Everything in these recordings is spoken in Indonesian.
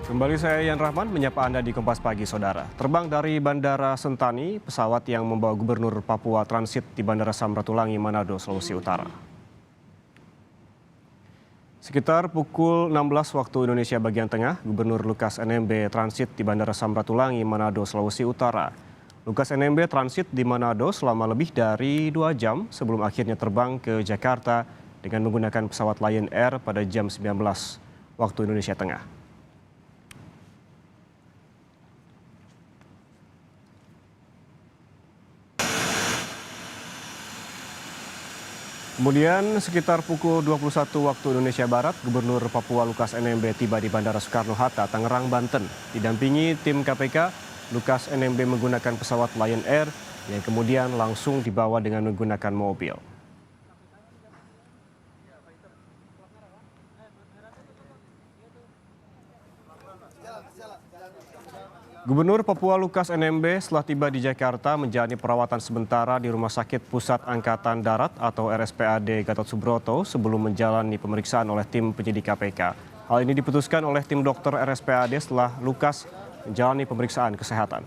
Kembali saya Yan Rahman menyapa Anda di Kompas Pagi, Saudara. Terbang dari Bandara Sentani, pesawat yang membawa Gubernur Papua transit di Bandara Samratulangi, Manado, Sulawesi Utara. Sekitar pukul 16 waktu Indonesia bagian tengah, Gubernur Lukas NMB transit di Bandara Samratulangi, Manado, Sulawesi Utara. Lukas NMB transit di Manado selama lebih dari 2 jam sebelum akhirnya terbang ke Jakarta dengan menggunakan pesawat Lion Air pada jam 19 waktu Indonesia Tengah. Kemudian sekitar pukul 21 waktu Indonesia Barat, Gubernur Papua Lukas NMB tiba di Bandara Soekarno-Hatta, Tangerang, Banten. Didampingi tim KPK, Lukas NMB menggunakan pesawat Lion Air yang kemudian langsung dibawa dengan menggunakan mobil. Gubernur Papua Lukas NMB setelah tiba di Jakarta menjalani perawatan sementara di Rumah Sakit Pusat Angkatan Darat atau RSPAD Gatot Subroto sebelum menjalani pemeriksaan oleh tim penyidik KPK. Hal ini diputuskan oleh tim dokter RSPAD setelah Lukas menjalani pemeriksaan kesehatan.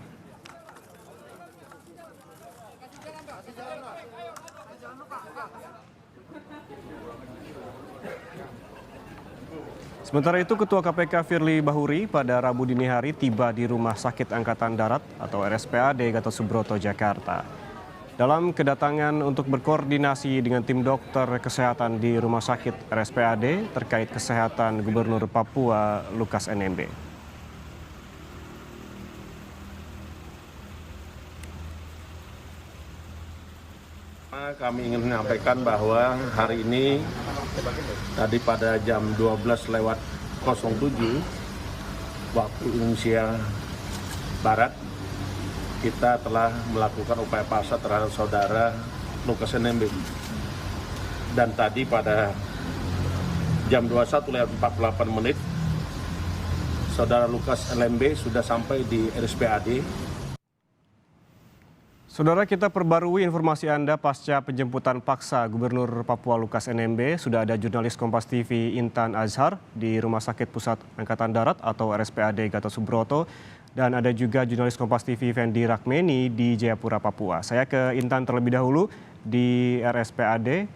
Sementara itu, Ketua KPK Firly Bahuri pada Rabu dini hari tiba di Rumah Sakit Angkatan Darat atau RSPAD Gatot Subroto, Jakarta. Dalam kedatangan untuk berkoordinasi dengan tim dokter kesehatan di Rumah Sakit RSPAD terkait kesehatan Gubernur Papua Lukas NMB. Kami ingin menyampaikan bahwa hari ini tadi pada jam 12:07 waktu Indonesia Barat kita telah melakukan upaya paksa terhadap saudara Lukas NMB. Dan tadi pada jam 21:48 saudara Lukas NMB sudah sampai di RSPAD. Saudara, kita perbarui informasi Anda pasca penjemputan paksa Gubernur Papua Lukas NMB. Sudah ada jurnalis Kompas TV Intan Azhar di Rumah Sakit Pusat Angkatan Darat atau RSPAD Gatot Subroto. Dan ada juga jurnalis Kompas TV Fendi Rakmeni di Jayapura, Papua. Saya ke Intan terlebih dahulu di RSPAD.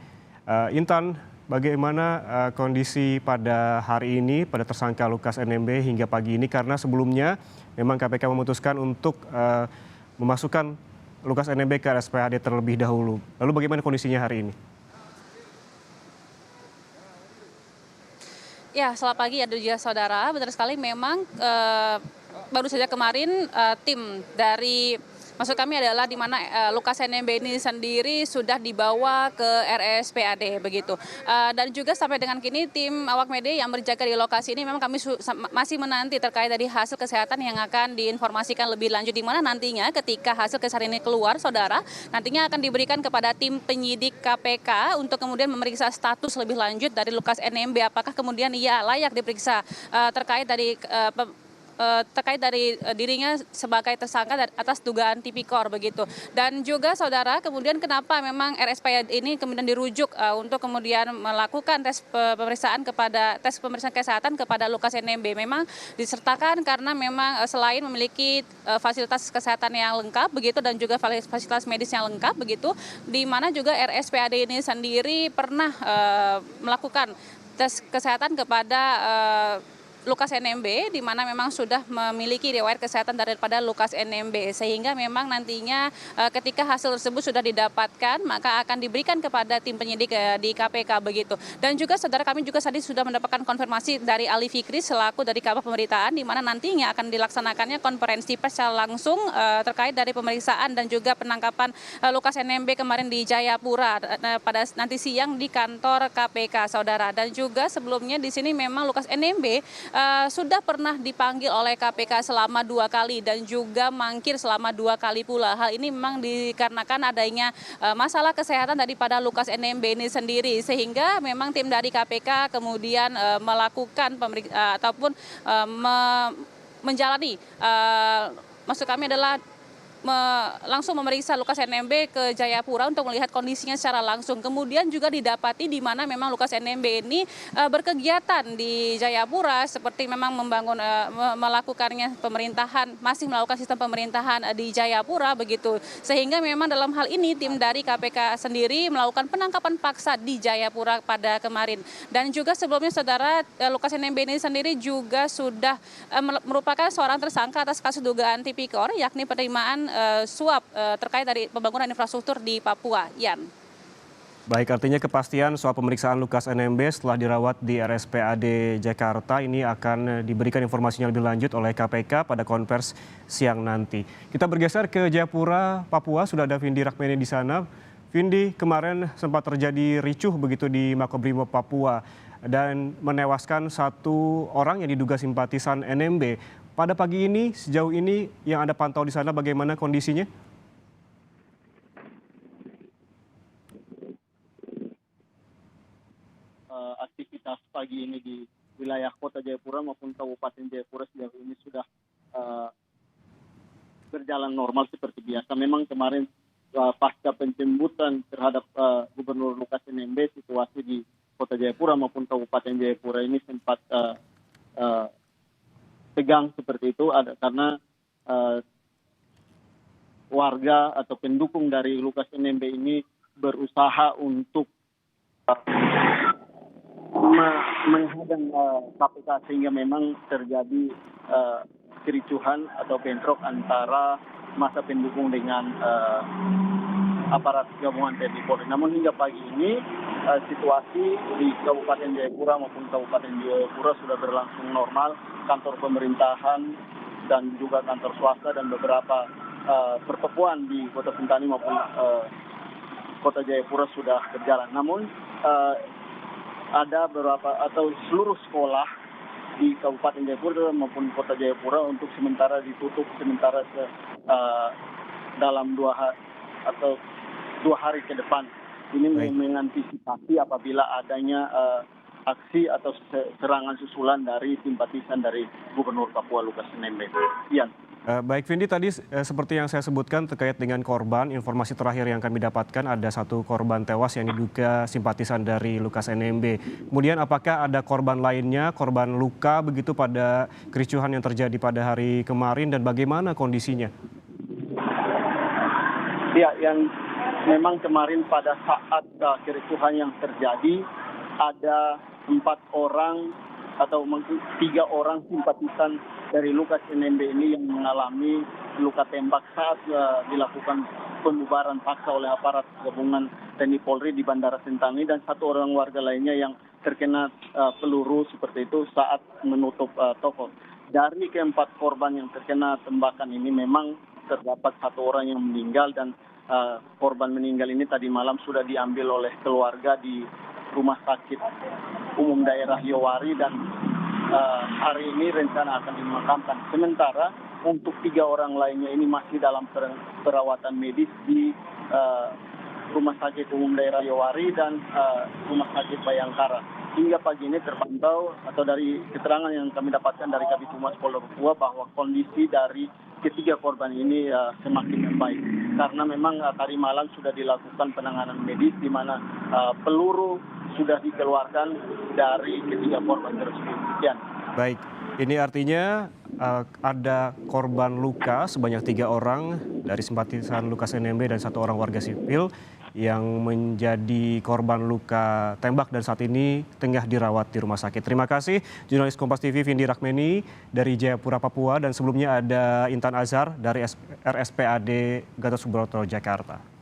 Intan, bagaimana kondisi pada hari ini pada tersangka Lukas NMB hingga pagi ini? Karena sebelumnya memang KPK memutuskan untuk memasukkan Lukas NMB ke RSPAD terlebih dahulu. Lalu bagaimana kondisinya hari ini? Ya, selamat pagi ada juga saudara. Benar sekali memang baru saja kemarin tim dari maksud kami adalah di mana Lukas NMB ini sendiri sudah dibawa ke RSPAD begitu. Dan juga sampai dengan kini tim awak media yang berjaga di lokasi ini memang kami masih menanti terkait dari hasil kesehatan yang akan diinformasikan lebih lanjut, di mana nantinya ketika hasil kesehatan ini keluar, saudara, nantinya akan diberikan kepada tim penyidik KPK untuk kemudian memeriksa status lebih lanjut dari Lukas NMB, apakah kemudian ia layak diperiksa terkait dari dirinya sebagai tersangka atas dugaan tipikor begitu. Dan juga saudara, kemudian kenapa memang RSPAD ini kemudian dirujuk untuk kemudian melakukan tes pemeriksaan kesehatan kepada Lukas NMB. Memang disertakan karena memang selain memiliki fasilitas kesehatan yang lengkap begitu dan juga fasilitas medis yang lengkap begitu, di mana juga RSPAD ini sendiri pernah melakukan tes kesehatan kepada Lukas NMB, di mana memang sudah memiliki riwayat kesehatan daripada Lukas NMB, sehingga memang nantinya ketika hasil tersebut sudah didapatkan maka akan diberikan kepada tim penyidik di KPK begitu. Dan juga saudara, kami juga tadi sudah mendapatkan konfirmasi dari Ali Fikri selaku dari Kabak Pemberitaan, di mana nantinya akan dilaksanakannya konferensi pers secara langsung terkait dari pemeriksaan dan juga penangkapan Lukas NMB kemarin di Jayapura pada nanti siang di kantor KPK, saudara. Dan juga sebelumnya di sini memang Lukas NMB sudah pernah dipanggil oleh KPK selama 2 kali dan juga mangkir selama 2 kali pula. Hal ini memang dikarenakan adanya masalah kesehatan daripada Lukas NMB ini sendiri, sehingga memang tim dari KPK kemudian melakukan menjalani maksud kami adalah langsung memeriksa Lukas NMB ke Jayapura untuk melihat kondisinya secara langsung. Kemudian juga didapati di mana memang Lukas NMB ini berkegiatan di Jayapura seperti memang melakukannya pemerintahan, masih melakukan sistem pemerintahan di Jayapura begitu. Sehingga memang dalam hal ini tim dari KPK sendiri melakukan penangkapan paksa di Jayapura pada kemarin. Dan juga sebelumnya saudara, Lukas NMB ini sendiri juga sudah merupakan seorang tersangka atas kasus dugaan tipikor, yakni penerimaan suap terkait dari pembangunan infrastruktur di Papua. Yan. Baik, artinya kepastian soal pemeriksaan Lukas NMB setelah dirawat di RSPAD Jakarta ini akan diberikan informasinya lebih lanjut oleh KPK pada konvers siang nanti. Kita bergeser ke Jayapura, Papua. Sudah ada Vindi Rakmeni di sana. Vindi, kemarin sempat terjadi ricuh begitu di Makobrimob Papua dan menewaskan satu orang yang diduga simpatisan NMB. Pada pagi ini, sejauh ini yang Anda pantau di sana bagaimana kondisinya? Aktivitas pagi ini di wilayah Kota Jayapura maupun Kabupaten Jayapura sejauh ini sudah berjalan normal seperti biasa. Memang kemarin pasca penjemputan terhadap Gubernur Lukas NMB, situasi di Kota Jayapura maupun Kabupaten Jayapura ini sempat tegang seperti itu, karena warga atau pendukung dari Lukas NMB ini berusaha untuk menghadang KPK sehingga memang terjadi kericuhan atau bentrok antara massa pendukung dengan aparat gabungan TNI Polri. Namun hingga pagi ini situasi di Kabupaten Jayapura maupun Kabupaten Jayapura sudah berlangsung normal. Kantor pemerintahan dan juga kantor swasta dan beberapa pertemuan di Kota Sentani maupun Kota Jayapura sudah berjalan. Namun ada beberapa atau seluruh sekolah di Kabupaten Jayapura maupun Kota Jayapura untuk sementara ditutup dalam 2 hari ke depan. Ini mengantisipasi apabila adanya aksi atau serangan susulan dari simpatisan dari Gubernur Papua Lukas NMB. Ian. Baik Vindi, tadi seperti yang saya sebutkan terkait dengan korban, informasi terakhir yang kami dapatkan ada satu korban tewas yang diduga simpatisan dari Lukas NMB. Kemudian apakah ada korban lainnya, korban luka begitu pada kericuhan yang terjadi pada hari kemarin dan bagaimana kondisinya? Ya, yang memang kemarin pada saat kericuhan yang terjadi ada 4 orang atau 3 orang simpatisan dari Lukas NMB ini yang mengalami luka tembak saat dilakukan pembubaran paksa oleh aparat gabungan TNI Polri di Bandara Sentani, dan 1 orang warga lainnya yang terkena peluru seperti itu saat menutup toko. Dari ke-4 korban yang terkena tembakan ini memang terdapat 1 orang yang meninggal, dan korban meninggal ini tadi malam sudah diambil oleh keluarga di Rumah Sakit Umum Daerah Yowari dan hari ini rencana akan dimakamkan. Sementara untuk 3 orang lainnya ini masih dalam perawatan medis di Rumah Sakit Umum Daerah Yowari dan Rumah Sakit Bayangkara. Hingga pagi ini terpantau atau dari keterangan yang kami dapatkan dari Kabid Humas Polda Papua bahwa kondisi dari ketiga korban ini semakin membaik. Karena memang tadi malam sudah dilakukan penanganan medis di mana peluru sudah dikeluarkan dari ketiga korban tersebut. Sekian. Baik, ini artinya ada korban luka sebanyak 3 orang dari simpatisan Lukas NMB dan 1 orang warga sipil yang menjadi korban luka tembak dan saat ini tengah dirawat di rumah sakit. Terima kasih jurnalis Kompas TV Vindi Rakmeni dari Jayapura, Papua, dan sebelumnya ada Intan Azhar dari RSPAD Gatot Subroto, Jakarta.